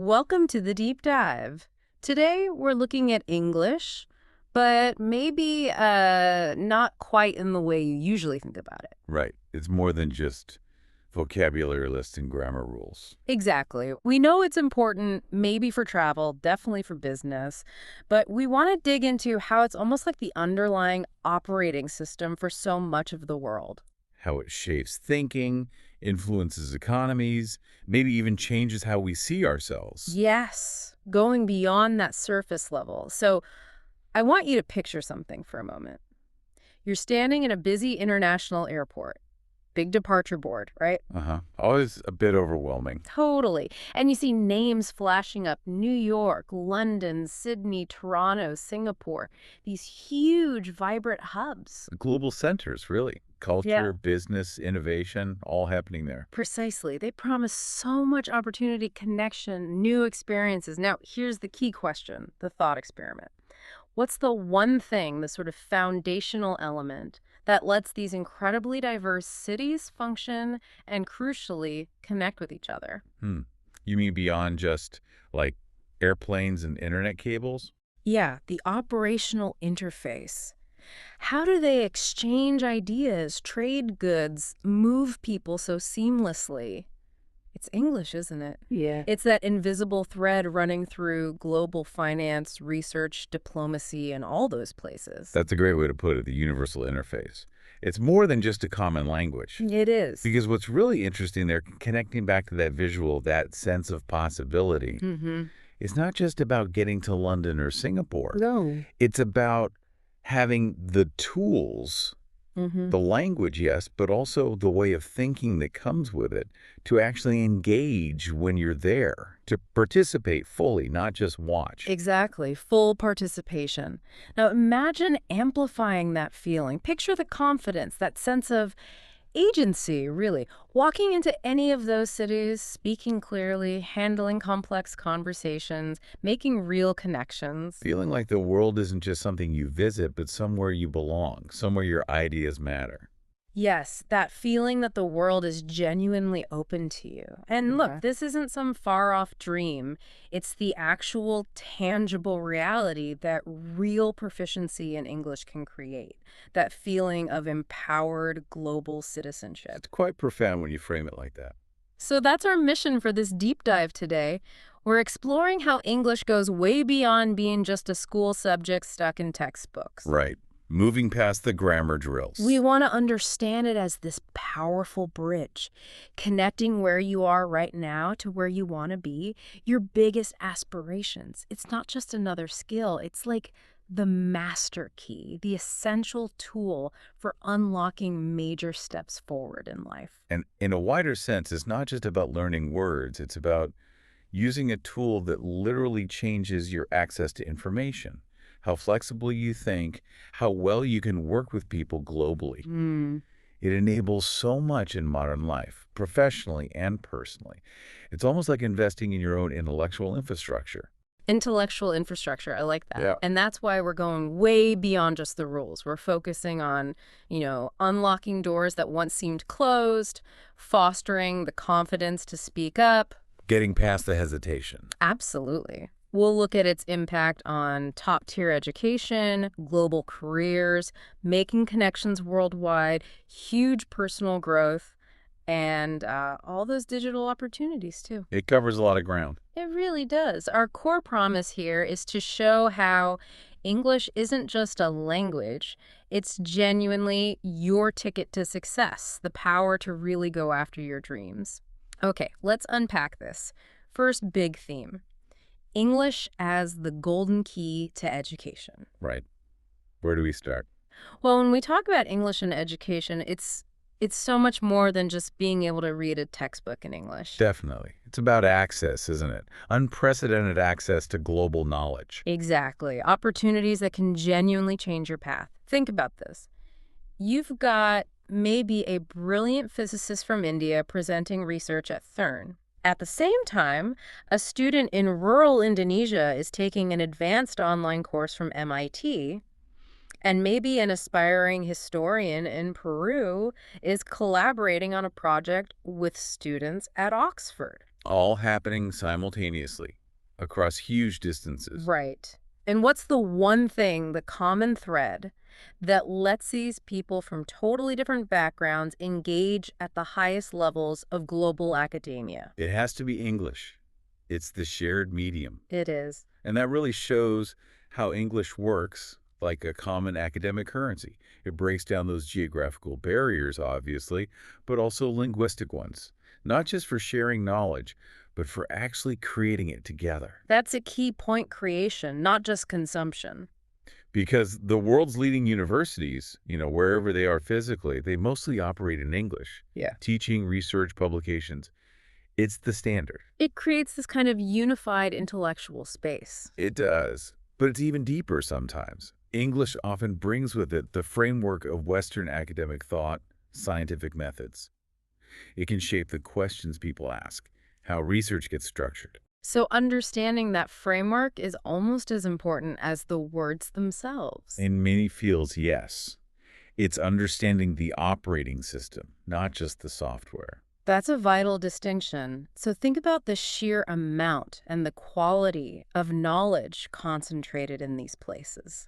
Welcome to the deep dive. Today we're looking at English, but maybe not quite in the way you usually think about it. Right. It's more than just vocabulary lists and grammar rules. Exactly. We know it's important, maybe for travel, definitely for business, but we want to dig into how it's almost like the underlying operating system for so much of the world. How it shapes thinking, influences economies, maybe even changes how we see ourselves. Yes, going beyond that surface level. So I want you to picture something for a moment. You're standing in a busy international airport. Big departure board, right? Always a bit overwhelming. Totally. And you see names flashing up: New York, London, Sydney, Toronto, Singapore. These huge, vibrant hubs. Global centers, really. Yeah. Culture, business, innovation, all happening there. Precisely. They promise so much opportunity, connection, new experiences. Now, here's the key question, the thought experiment. What's the one thing, the sort of foundational element, that lets these incredibly diverse cities function and, crucially, connect with each other? You mean beyond just, like, airplanes and internet cables? Yeah, the operational interface. How do they exchange ideas, trade goods, move people so seamlessly? It's English, isn't it? Yeah. It's that invisible thread running through global finance, research, diplomacy, and all those places. That's a great way to put it, the universal interface. It's more than just a common language. It is. Because what's really interesting there, connecting back to that visual, that sense of possibility, it's not just about getting to London or Singapore. No. It's about having the tools, the language, yes, but also the way of thinking that comes with it to actually engage when you're there, to participate fully, not just watch. Exactly. Full participation. Now imagine amplifying that feeling. Picture the confidence, that sense of agency, really. Walking into any of those cities, speaking clearly, handling complex conversations, making real connections. Feeling like the world isn't just something you visit, but somewhere you belong, somewhere your ideas matter. Yes, that feeling that the world is genuinely open to you. And look, Okay. this isn't some far-off dream. It's the actual, tangible reality that real proficiency in English can create. That feeling of empowered global citizenship. It's quite profound when you frame it like that. So that's our mission for this deep dive today. We're exploring how English goes way beyond being just a school subject stuck in textbooks. Right. Moving past the grammar drills. We want to understand it as this powerful bridge, connecting where you are right now to where you want to be, your biggest aspirations. It's not just another skill. It's like the master key, the essential tool for unlocking major steps forward in life. And in a wider sense, it's not just about learning words. It's about using a tool that literally changes your access to information, how flexible you think, how well you can work with people globally. It enables so much in modern life, professionally and personally. It's almost like investing in your own intellectual infrastructure. Intellectual infrastructure, I like that. Yeah. And that's why we're going way beyond just the rules. We're focusing on, unlocking doors that once seemed closed, fostering the confidence to speak up. Getting past the hesitation. Absolutely. We'll look at its impact on top-tier education, global careers, making connections worldwide, huge personal growth, and all those digital opportunities, too. It covers a lot of ground. It really does. Our core promise here is to show how English isn't just a language. It's genuinely your ticket to success, the power to really go after your dreams. Okay, let's unpack this. First big theme. English as the golden key to education. Right. Where do we start? Well, when we talk about English and education, it's so much more than just being able to read a textbook in English. Definitely. It's about access, isn't it? Unprecedented access to global knowledge. Exactly. Opportunities that can genuinely change your path. Think about this. You've got maybe a brilliant physicist from India presenting research at CERN. At the same time, a student in rural Indonesia is taking an advanced online course from MIT, and maybe an aspiring historian in Peru is collaborating on a project with students at Oxford. all happening simultaneously across huge distances. Right. And what's the one thing, the common thread, that lets these people from totally different backgrounds engage at the highest levels of global academia? It has to be English. It's the shared medium. It is. And that really shows how English works like a common academic currency. It breaks down those geographical barriers, obviously, but also linguistic ones, not just for sharing knowledge, but for actually creating it together. That's a key point: creation, not just consumption. Because the world's leading universities, wherever they are physically, they mostly operate in English. Yeah. Teaching, research, publications, it's the standard. It creates this kind of unified intellectual space. It does. But it's even deeper sometimes. English often brings with it the framework of Western academic thought, scientific methods. It can shape the questions people ask, how research gets structured. So understanding that framework is almost as important as the words themselves. In many fields, yes. It's understanding the operating system, not just the software. That's a vital distinction. So think about the sheer amount and the quality of knowledge concentrated in these places.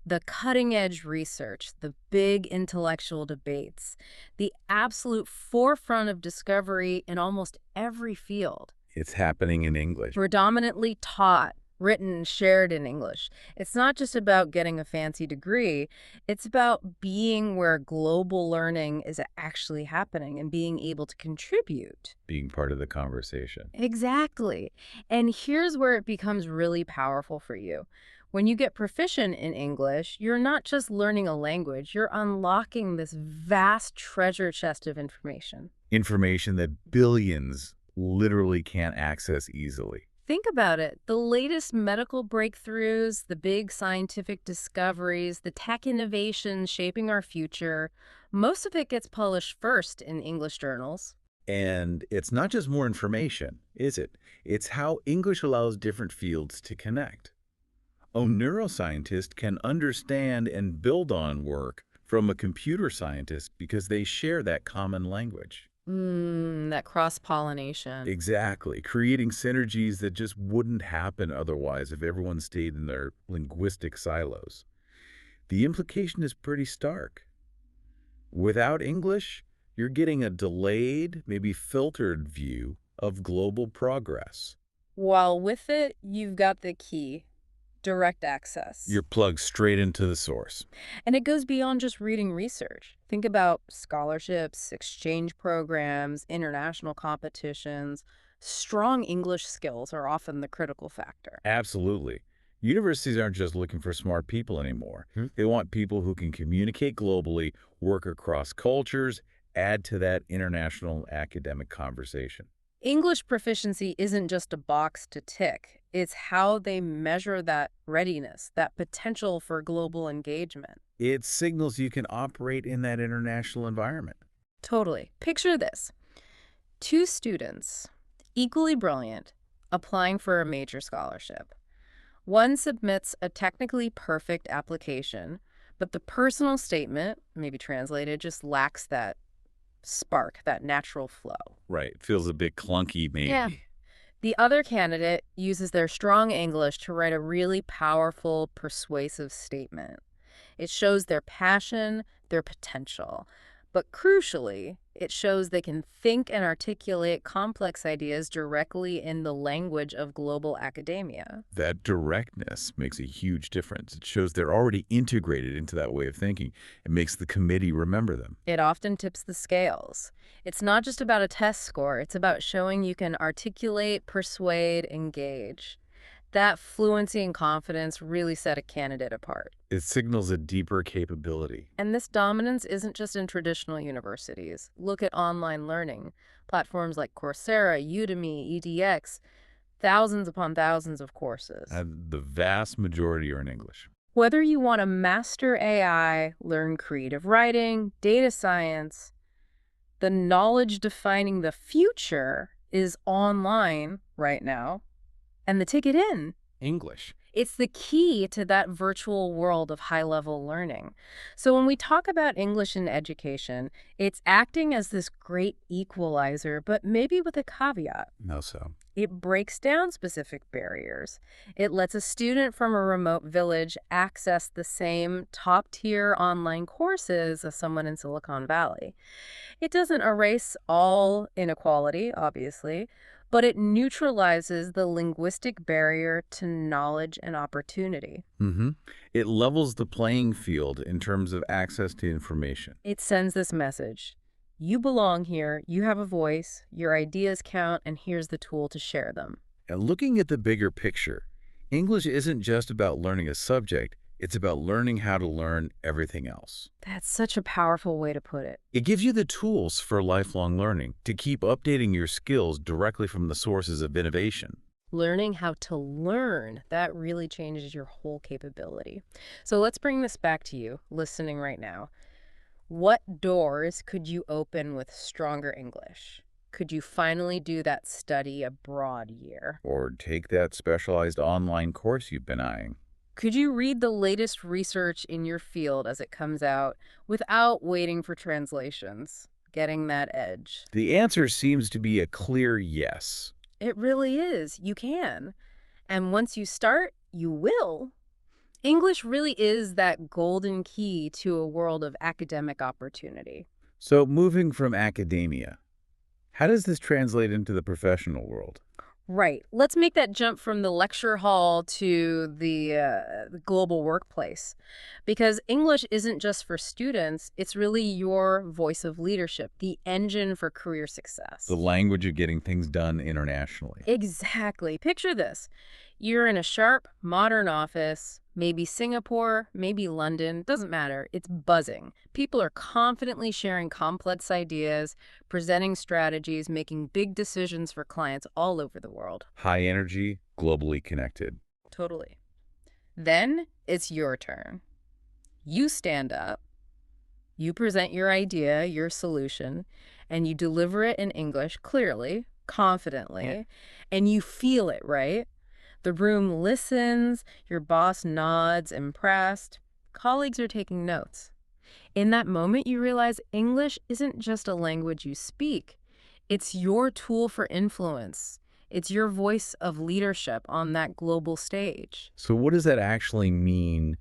The cutting-edge research, the big intellectual debates, the absolute forefront of discovery in almost every field. It's happening in English. Predominantly taught, written, shared in English. It's not just about getting a fancy degree. It's about being where global learning is actually happening and being able to contribute. Being part of the conversation. Exactly. And here's where it becomes really powerful for you. When you get proficient in English, you're not just learning a language, you're unlocking this vast treasure chest of information. Information that billions literally can't access easily. Think about it. The latest medical breakthroughs, the big scientific discoveries, the tech innovations shaping our future, most of it gets published first in English journals. And it's not just more information, is it? It's how English allows different fields to connect. A neuroscientist can understand and build on work from a computer scientist because they share that common language. That cross-pollination. Exactly, creating synergies that just wouldn't happen otherwise if everyone stayed in their linguistic silos. The implication is pretty stark. Without English, you're getting a delayed, maybe filtered view of global progress. While with it, you've got the key: direct access. You're plugged straight into the source. And it goes beyond just reading research. Think about scholarships, exchange programs, international competitions. Strong English skills are often the critical factor. Absolutely. Universities aren't just looking for smart people anymore. They want people who can communicate globally, work across cultures, add to that international academic conversation. English proficiency isn't just a box to tick. It's how they measure that readiness, that potential for global engagement. It signals you can operate in that international environment. Totally. Picture this. Two students, equally brilliant, applying for a major scholarship. One submits a technically perfect application, but the personal statement, maybe translated, just lacks that spark, that natural flow. Right. Feels a bit clunky, maybe. Yeah. The other candidate uses their strong English to write a really powerful, persuasive statement. It shows their passion, their potential. But crucially, it shows they can think and articulate complex ideas directly in the language of global academia. That directness makes a huge difference. It shows they're already integrated into that way of thinking. It makes the committee remember them. It often tips the scales. It's not just about a test score. It's about showing you can articulate, persuade, engage. That fluency and confidence really set a candidate apart. It signals a deeper capability. And this dominance isn't just in traditional universities. Look at online learning. Platforms like Coursera, Udemy, edX, thousands upon thousands of courses. And the vast majority are in English. Whether you want to master AI, learn creative writing, data science, the knowledge defining the future is online right now. And the ticket in? English. It's the key to that virtual world of high-level learning. So when we talk about English in education, it's acting as this great equalizer, but maybe with a caveat. No, so. It breaks down specific barriers. It lets a student from a remote village access the same top-tier online courses as someone in Silicon Valley. It doesn't erase all inequality, obviously, but it neutralizes the linguistic barrier to knowledge and opportunity. Mm-hmm. It levels the playing field in terms of access to information. It sends this message. You belong here, you have a voice, your ideas count, and here's the tool to share them. And looking at the bigger picture, English isn't just about learning a subject, it's about learning how to learn everything else. That's such a powerful way to put it. It gives you the tools for lifelong learning to keep updating your skills directly from the sources of innovation. Learning how to learn, that really changes your whole capability. So let's bring this back to you, listening right now. What doors could you open with stronger English? Could you finally do that study abroad year? Or take that specialized online course you've been eyeing. Could you read the latest research in your field as it comes out without waiting for translations? Getting that edge. The answer seems to be a clear yes. It really is. You can. And once you start, you will. English really is that golden key to a world of academic opportunity. So moving from academia, how does this translate into the professional world? Right. Let's make that jump from the lecture hall to the global workplace. Because English isn't just for students, it's really your voice of leadership, the engine for career success. The language of getting things done internationally. Exactly. Picture this. You're in a sharp, modern office, maybe Singapore, maybe London, doesn't matter. It's buzzing. People are confidently sharing complex ideas, presenting strategies, making big decisions for clients all over the world. High energy, globally connected. Totally. Then it's your turn. You stand up, you present your idea, your solution, and you deliver it in English clearly, confidently, and you feel it, right? The room listens, your boss nods, impressed. Colleagues are taking notes. In that moment, you realize English isn't just a language you speak. It's your tool for influence. It's your voice of leadership on that global stage. So what does that actually mean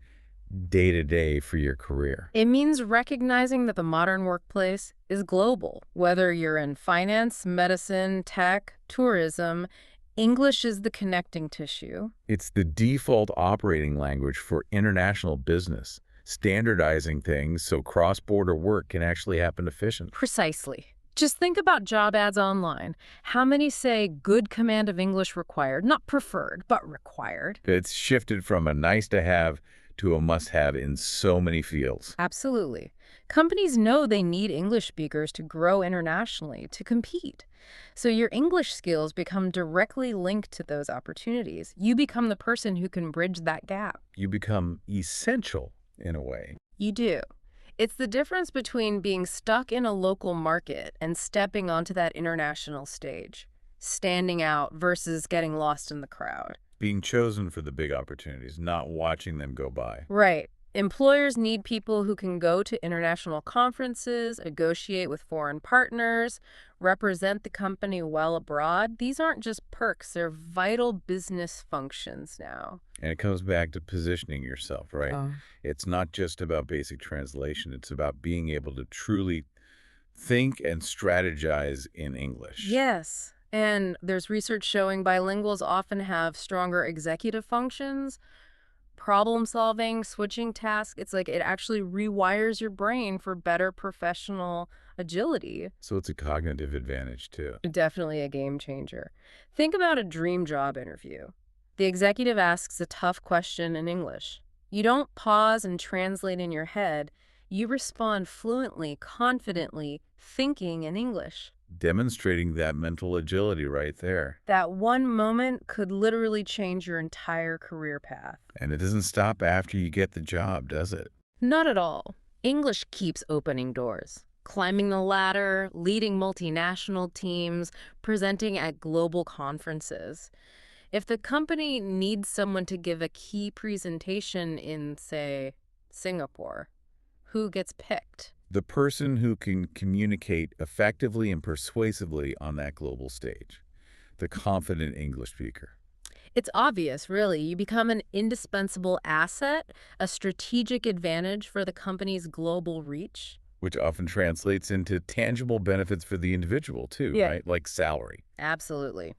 day to day for your career? It means recognizing that the modern workplace is global. Whether you're in finance, medicine, tech, tourism, English is the connecting tissue. It's the default operating language for international business, standardizing things so cross-border work can actually happen efficiently. Precisely. Just think about job ads online. How many say good command of English required? Not preferred, but required. It's shifted from a nice-to-have to a must-have in so many fields. Absolutely. Companies know they need English speakers to grow internationally, to compete. So your English skills become directly linked to those opportunities. You become the person who can bridge that gap. You become essential in a way. You do. It's the difference between being stuck in a local market and stepping onto that international stage, standing out versus getting lost in the crowd. Being chosen for the big opportunities, not watching them go by. Right. Employers need people who can go to international conferences, negotiate with foreign partners, represent the company well abroad. These aren't just perks, they're vital business functions now. And it comes back to positioning yourself, right? Oh. It's not just about basic translation. It's about being able to truly think and strategize in English. Yes. And there's research showing bilinguals often have stronger executive functions, problem solving, switching tasks. It's like it actually rewires your brain for better professional agility. So it's a cognitive advantage, too. Definitely a game changer. Think about a dream job interview. The executive asks a tough question in English. You don't pause and translate in your head. You respond fluently, confidently, thinking in English. Demonstrating that mental agility right there. That one moment could literally change your entire career path. And it doesn't stop after you get the job, does it? Not at all. English keeps opening doors. Climbing the ladder, leading multinational teams, presenting at global conferences. If the company needs someone to give a key presentation in, say, Singapore, who gets picked? The person who can communicate effectively and persuasively on that global stage. The confident English speaker. It's obvious, really. You become an indispensable asset, a strategic advantage for the company's global reach. Which often translates into tangible benefits for the individual too, Yeah, right? Like salary. absolutely.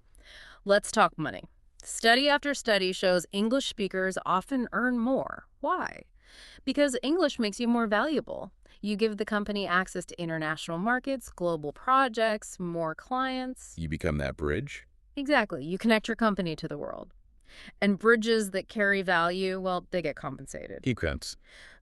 Let's talk money. Study after study shows English speakers often earn more. Why? Because English makes you more valuable. You give the company access to international markets, global projects, more clients. You become that bridge. Exactly. You connect your company to the world. And bridges that carry value, well, they get compensated. Keep counts.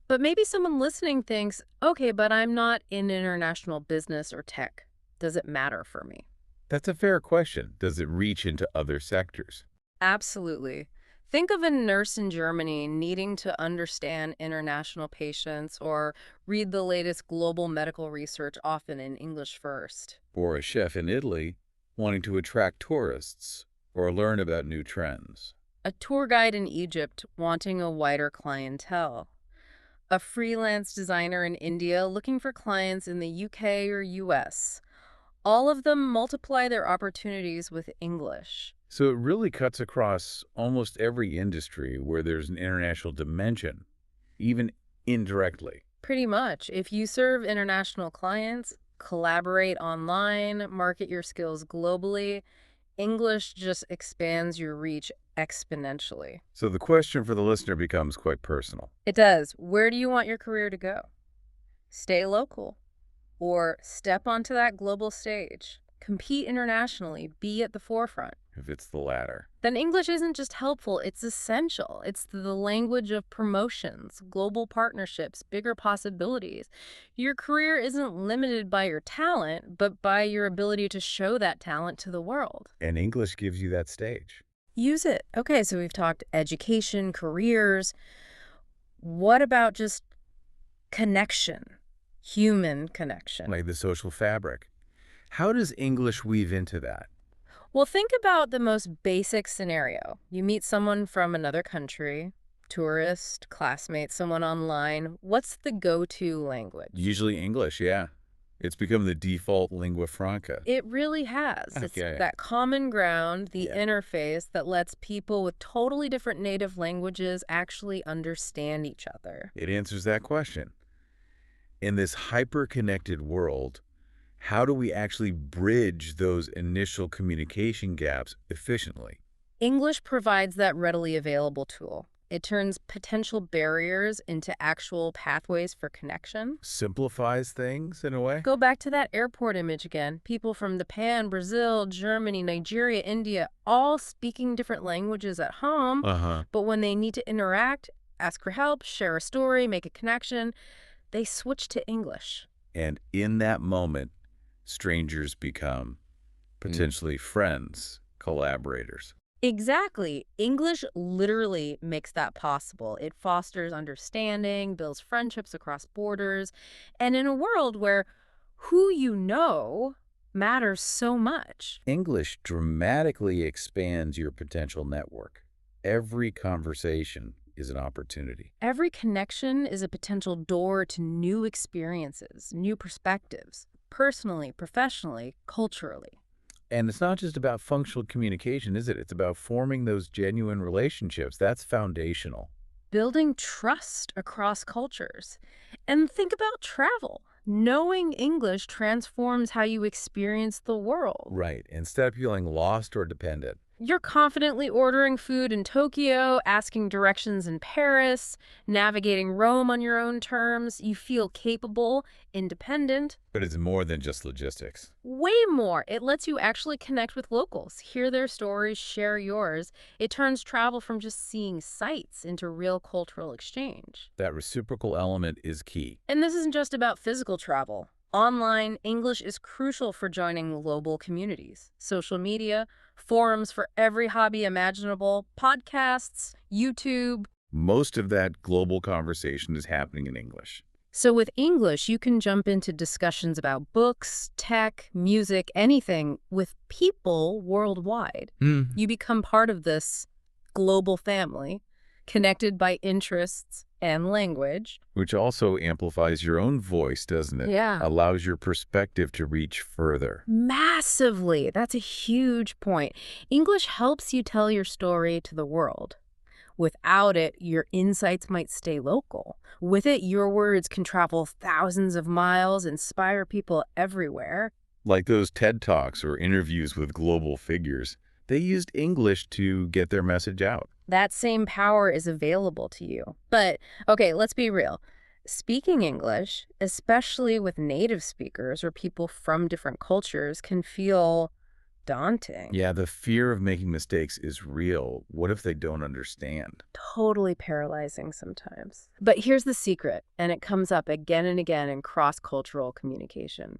But maybe someone listening thinks, okay, but I'm not in international business or tech. Does it matter for me? That's a fair question. Does it reach into other sectors? Absolutely. Think of a nurse in Germany needing to understand international patients or read the latest global medical research, often in English first. Or a chef in Italy wanting to attract tourists or learn about new trends. A tour guide in Egypt wanting a wider clientele. A freelance designer in India looking for clients in the UK or US. All of them multiply their opportunities with English. So it really cuts across almost every industry where there's an international dimension, even indirectly. Pretty much. If you serve international clients, collaborate online, market your skills globally, English just expands your reach exponentially. So the question for the listener becomes quite personal. It does. Where do you want your career to go? Stay local or step onto that global stage? Compete internationally, be at the forefront. If it's the latter. Then English isn't just helpful, it's essential. It's the language of promotions, global partnerships, bigger possibilities. Your career isn't limited by your talent, but by your ability to show that talent to the world. And English gives you that stage. Use it. Okay, so we've talked education, careers. What about just connection? Human connection. Like the social fabric. How does English weave into that? Well, think about the most basic scenario. You meet someone from another country, tourist, classmate, someone online. What's the go-to language? Usually English, yeah. It's become the default lingua franca. It really has. It's Okay. that common ground, the Yeah. interface that lets people with totally different native languages actually understand each other. It answers that question. In this hyper-connected world, how do we actually bridge those initial communication gaps efficiently? English provides that readily available tool. It turns potential barriers into actual pathways for connection. Simplifies things in a way? Go back to that airport image again. People from Japan, Brazil, Germany, Nigeria, India, all speaking different languages at home. Uh-huh. But when they need to interact, ask for help, share a story, make a connection, they switch to English. And in that moment, strangers become potentially friends, collaborators. Exactly. English literally makes that possible. It fosters understanding, builds friendships across borders, and in a world where who you know matters so much. English dramatically expands your potential network. Every conversation is an opportunity. Every connection is a potential door to new experiences, new perspectives, personally, professionally, culturally. And it's not just about functional communication, is it? It's about forming those genuine relationships. That's foundational. Building trust across cultures. And think about travel. Knowing English transforms how you experience the world. Right. Instead of feeling lost or dependent. You're confidently ordering food in Tokyo, asking directions in Paris, navigating Rome on your own terms. You feel capable, independent. But it's more than just logistics. Way more. It lets you actually connect with locals, hear their stories, share yours. It turns travel from just seeing sights into real cultural exchange. That reciprocal element is key. And this isn't just about physical travel. Online, English is crucial for joining global communities. Social media, forums for every hobby imaginable, podcasts, YouTube. Most of that global conversation is happening in English. So with English, you can jump into discussions about books, tech, music, anything with people worldwide. Hmm. You become part of this global family, connected by interests and language. Which also amplifies your own voice, doesn't it? Yeah. Allows your perspective to reach further. Massively. That's a huge point. English helps you tell your story to the world. Without it, your insights might stay local. With it, your words can travel thousands of miles, inspire people everywhere. Like those TED Talks or interviews with global figures, they used English to get their message out. That same power is available to you. But, okay, let's be real. Speaking English, especially with native speakers or people from different cultures, can feel daunting. Yeah, the fear of making mistakes is real. What if they don't understand? Totally paralyzing sometimes. But here's the secret, and it comes up again and again in cross-cultural communication.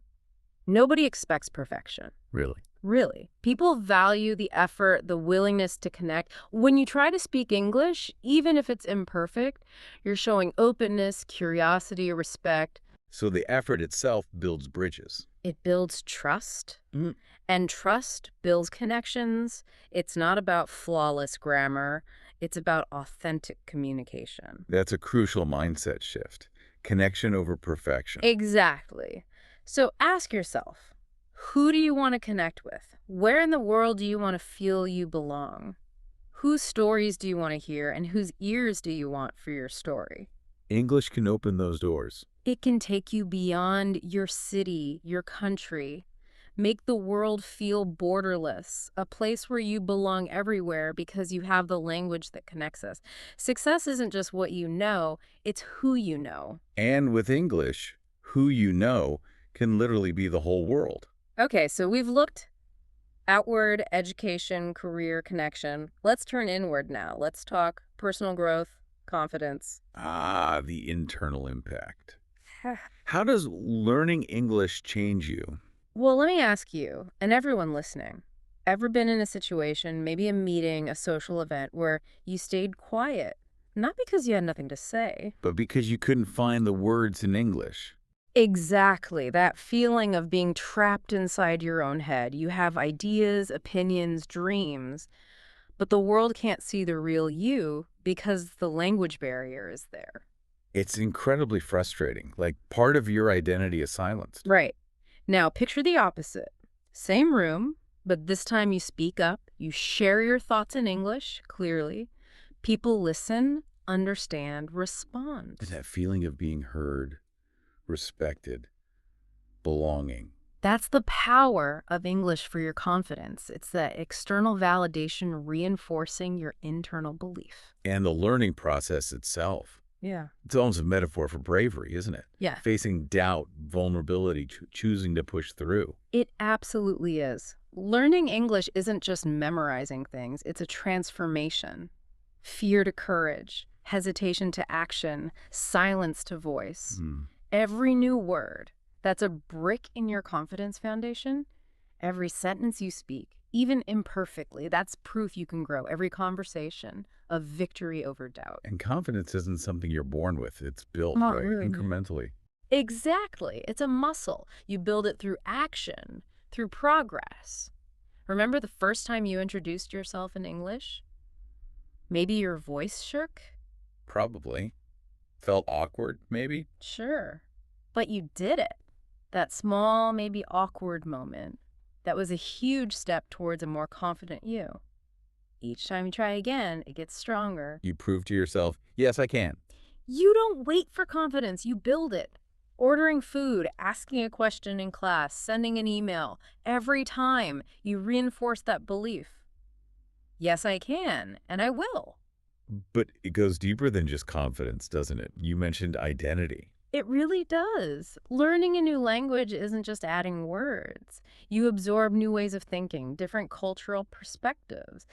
Nobody expects perfection. Really? Really. People value the effort, the willingness to connect. When you try to speak English, even if it's imperfect, you're showing openness, curiosity, respect. So the effort itself builds bridges. It builds trust, Mm. and trust builds connections. It's not about flawless grammar. It's about authentic communication. That's a crucial mindset shift. Connection over perfection. Exactly. So ask yourself, who do you want to connect with? Where in the world do you want to feel you belong? Whose stories do you want to hear, and whose ears do you want for your story? English can open those doors. It can take you beyond your city, your country. Make the world feel borderless, a place where you belong everywhere because you have the language that connects us. Success isn't just what you know, it's who you know. And with English, who you know can literally be the whole world. Okay, so we've looked outward, education, career, connection. Let's turn inward now. Let's talk personal growth, confidence. Ah, the internal impact. How does learning English change you? Well, let me ask you, and everyone listening, ever been in a situation, maybe a meeting, a social event, where you stayed quiet? Not because you had nothing to say. But because you couldn't find the words in English. Exactly, that feeling of being trapped inside your own head. You have ideas, opinions, dreams, but the world can't see the real you because the language barrier is there. It's incredibly frustrating. Like part of your identity is silenced. Right. Now, picture the opposite. Same room, but this time you speak up, you share your thoughts in English, clearly. People listen, understand, respond. And that feeling of being heard, respected, belonging. That's the power of English for your confidence. It's that external validation reinforcing your internal belief. And the learning process itself. Yeah. It's almost a metaphor for bravery, isn't it? Yeah. Facing doubt, vulnerability, choosing to push through. It absolutely is. Learning English isn't just memorizing things, it's a transformation. Fear to courage, hesitation to action, silence to voice. Hmm. Every new word, that's a brick in your confidence foundation. Every sentence you speak, even imperfectly, that's proof you can grow. Every conversation, a victory over doubt. And confidence isn't something you're born with. It's built, Not right? really. Incrementally. Exactly. It's a muscle. You build it through action, through progress. Remember the first time you introduced yourself in English? Maybe your voice shook? Probably. Felt awkward, maybe? Sure. But you did it. That small, maybe awkward moment. That was a huge step towards a more confident you. Each time you try again, it gets stronger. You prove to yourself, yes, I can. You don't wait for confidence, you build it. Ordering food, asking a question in class, sending an email. Every time you reinforce that belief. Yes, I can, and I will. But it goes deeper than just confidence, doesn't it? You mentioned identity. It really does. Learning a new language isn't just adding words. You absorb new ways of thinking, different cultural perspectives.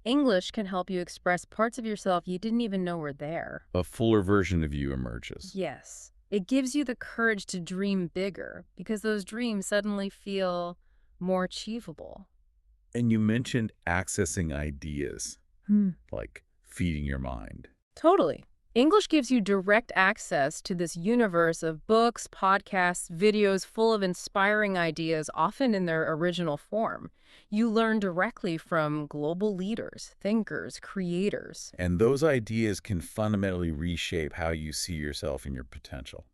English can help you express parts of yourself you didn't even know were there. A fuller version of you emerges. Yes. It gives you the courage to dream bigger because those dreams suddenly feel more achievable. And you mentioned accessing ideas, like feeding your mind. Totally. English gives you direct access to this universe of books, podcasts, videos full of inspiring ideas, often in their original form. You learn directly from global leaders, thinkers, creators. And those ideas can fundamentally reshape how you see yourself and your potential.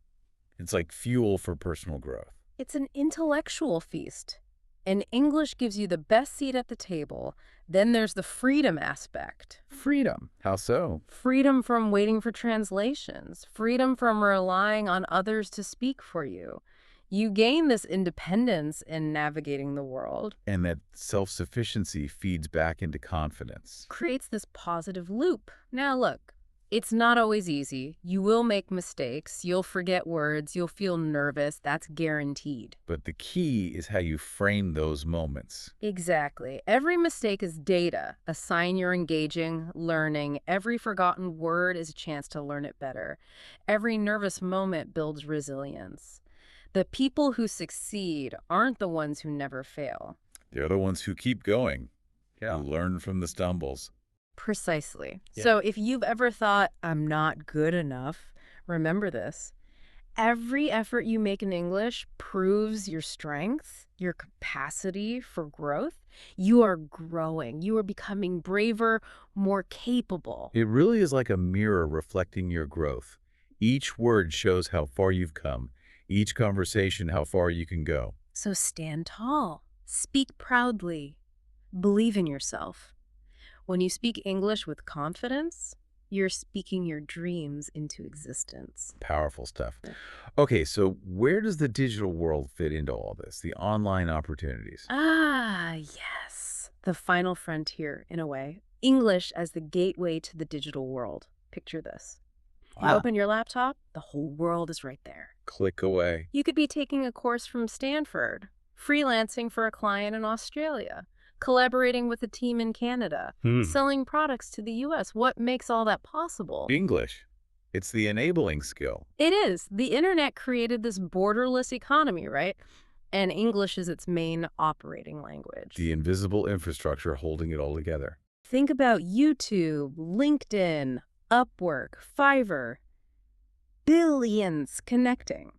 It's like fuel for personal growth. It's an intellectual feast. And English gives you the best seat at the table. Then there's the freedom aspect. Freedom. How so? Freedom from waiting for translations. Freedom from relying on others to speak for you. You gain this independence in navigating the world. And that self-sufficiency feeds back into confidence. Creates this positive loop. Now look, it's not always easy. You will make mistakes. You'll forget words. You'll feel nervous. That's guaranteed. But the key is how you frame those moments. Exactly. Every mistake is data, a sign you're engaging, learning. Every forgotten word is a chance to learn it better. Every nervous moment builds resilience. The people who succeed aren't the ones who never fail. They're the ones who keep going, who learn from the stumbles. Precisely. Yeah. So if you've ever thought, I'm not good enough, remember this. Every effort you make in English proves your strength, your capacity for growth. You are growing. You are becoming braver, more capable. It really is like a mirror reflecting your growth. Each word shows how far you've come. Each conversation, how far you can go. So stand tall. Speak proudly. Believe in yourself. When you speak English with confidence, you're speaking your dreams into existence. Powerful stuff. Okay, so where does the digital world fit into all this? The online opportunities? Ah, yes. The final frontier, in a way. English as the gateway to the digital world. Picture this. You Wow. open your laptop, the whole world is right there. Click away. You could be taking a course from Stanford, freelancing for a client in Australia, collaborating with a team in Canada, selling products to the US. What makes all that possible? English. It's the enabling skill. It is. The internet created this borderless economy, right? And English is its main operating language. The invisible infrastructure holding it all together. Think about YouTube, LinkedIn, Upwork, Fiverr. Billions connecting.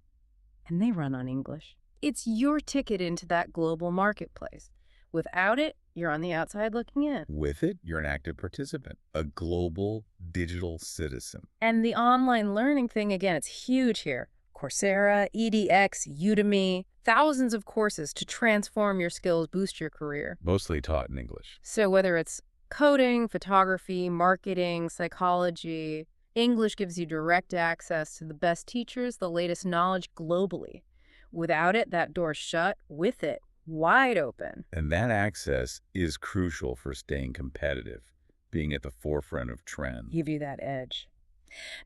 And they run on English. It's your ticket into that global marketplace. Without it, you're on the outside looking in. With it, you're an active participant, a global digital citizen. And the online learning thing, again, it's huge here. Coursera, EDX, Udemy, thousands of courses to transform your skills, boost your career. Mostly taught in English. So whether it's coding, photography, marketing, psychology, English gives you direct access to the best teachers, the latest knowledge globally. Without it, that door's shut. With it, wide open. And that access is crucial for staying competitive, being at the forefront of trends. Give you that edge.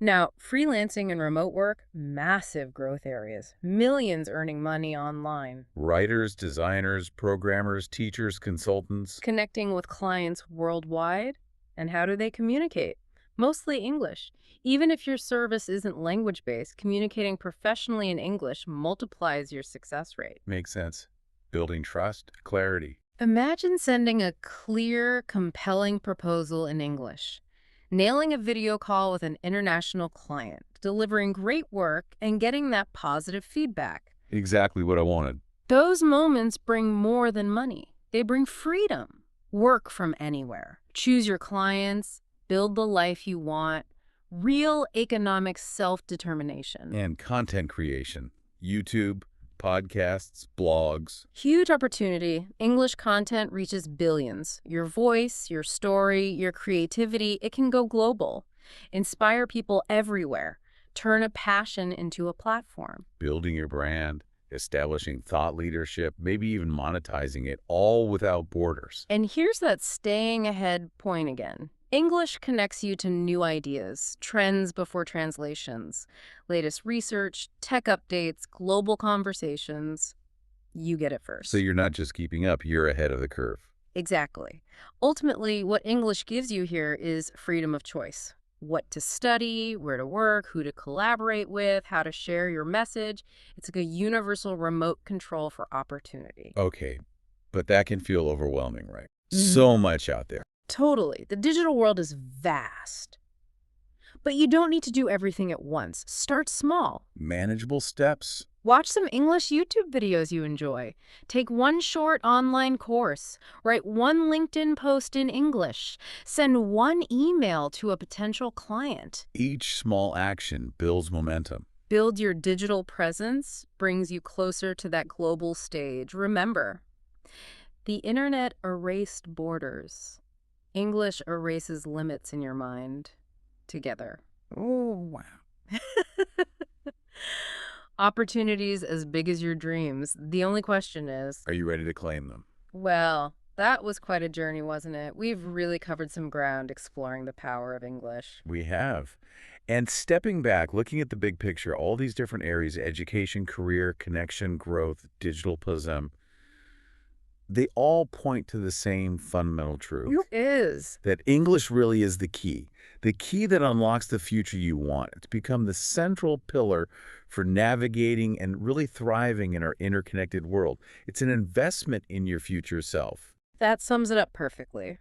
Now, freelancing and remote work, massive growth areas. Millions earning money online. Writers, designers, programmers, teachers, consultants. Connecting with clients worldwide. And how do they communicate? Mostly English. Even if your service isn't language-based, communicating professionally in English multiplies your success rate. Makes sense. Building trust, clarity. Imagine sending a clear, compelling proposal in English, nailing a video call with an international client, delivering great work, and getting that positive feedback. Exactly what I wanted. Those moments bring more than money. They bring freedom. Work from anywhere. Choose your clients. Build the life you want. Real economic self-determination. And content creation. YouTube, podcasts, blogs. Huge opportunity. English content reaches billions. Your voice, your story, your creativity, it can go global. Inspire people everywhere. Turn a passion into a platform. Building your brand, establishing thought leadership, maybe even monetizing it, all without borders. And here's that staying ahead point again. English connects you to new ideas, trends before translations, latest research, tech updates, global conversations. You get it first. So you're not just keeping up, you're ahead of the curve. Exactly. Ultimately, what English gives you here is freedom of choice. What to study, where to work, who to collaborate with, how to share your message. It's like a universal remote control for opportunity. Okay, but that can feel overwhelming, right? So much out there. Totally. The digital world is vast. But you don't need to do everything at once. Start small. Manageable steps. Watch some English YouTube videos you enjoy. Take one short online course. Write one LinkedIn post in English. Send one email to a potential client. Each small action builds momentum. Build your digital presence, brings you closer to that global stage. Remember, the internet erased borders. English erases limits in your mind. Together. Oh, wow. Opportunities as big as your dreams. The only question is, Are you ready to claim them? well, that was quite a journey, wasn't it? We've really covered some ground exploring the power of English. We have. And stepping back, looking at the big picture, all these different areas, education, career, connection, growth, digitalism, they all point to the same fundamental truth. It is. That English really is the key that unlocks the future you want. It's become the central pillar for navigating and really thriving in our interconnected world. It's an investment in your future self. That sums it up perfectly.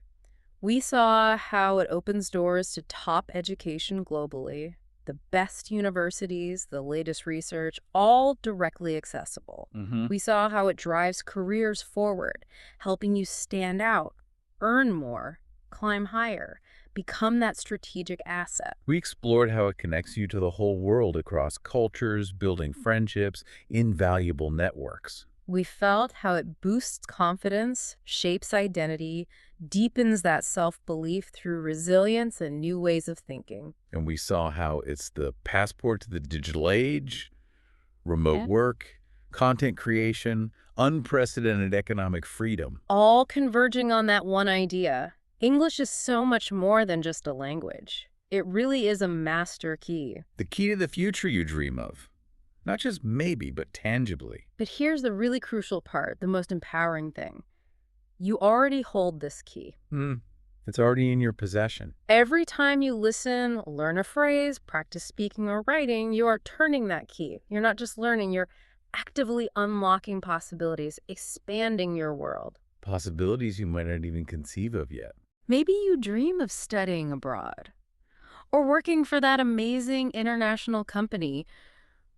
We saw how it opens doors to top education globally, the best universities, the latest research, all directly accessible. We saw how it drives careers forward, helping you stand out, earn more, climb higher, become that strategic asset. We explored how it connects you to the whole world across cultures, building friendships, invaluable networks. We felt how it boosts confidence, shapes identity, deepens that self-belief through resilience and new ways of thinking. And we saw how it's the passport to the digital age, remote work, content creation, unprecedented economic freedom. All converging on that one idea. English is so much more than just a language. It really is a master key. The key to the future you dream of. Not just maybe, but tangibly. But here's the really crucial part, the most empowering thing. You already hold this key. It's already in your possession. Every time you listen, learn a phrase, practice speaking or writing, you are turning that key. You're not just learning, you're actively unlocking possibilities, expanding your world. Possibilities you might not even conceive of yet. Maybe you dream of studying abroad, or working for that amazing international company,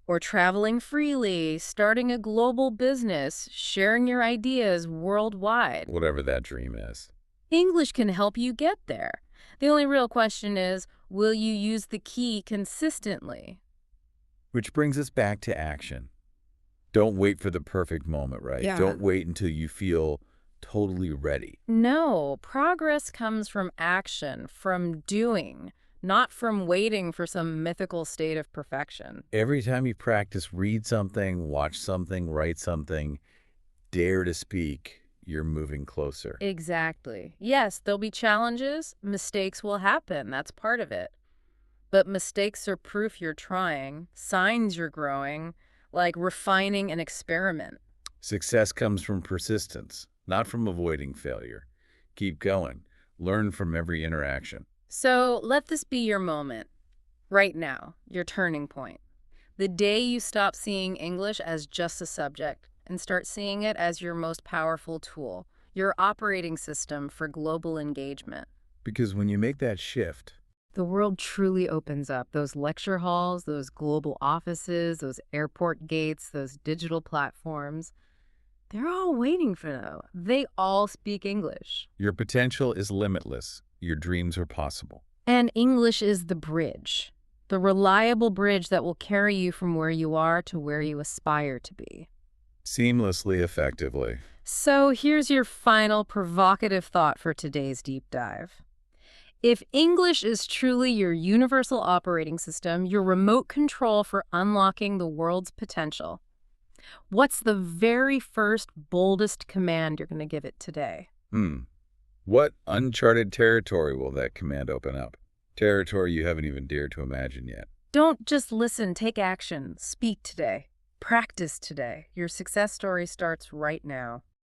or traveling freely, starting a global business, sharing your ideas worldwide. Whatever that dream is. English can help you get there. The only real question is, will you use the key consistently? Which brings us back to action. Don't wait for the perfect moment, right? Yeah. Don't wait until you feel totally ready. No, progress comes from action, from doing, not from waiting for some mythical state of perfection. Every time you practice, read something, watch something, write something, dare to speak, you're moving closer. Exactly. Yes, there'll be challenges. Mistakes will happen. That's part of it. But mistakes are proof you're trying, signs you're growing, like refining an experiment. Success comes from persistence, not from avoiding failure. Keep going. Learn from every interaction. So let this be your moment. Right now, your turning point. The day you stop seeing English as just a subject and start seeing it as your most powerful tool, your operating system for global engagement. Because when you make that shift, The world truly opens up. Those lecture halls, those global offices, those airport gates, those digital platforms, they're all waiting for you. They all speak English. your potential is limitless. Your dreams are possible. And English is the bridge, the reliable bridge that will carry you from where you are to where you aspire to be. Seamlessly, effectively. So here's your final provocative thought for today's deep dive. If English is truly your universal operating system, your remote control for unlocking the world's potential, what's the very first, boldest command you're going to give it today? What uncharted territory will that command open up? Territory you haven't even dared to imagine yet. Don't just listen, take action. Speak today. Practice today. Your success story starts right now.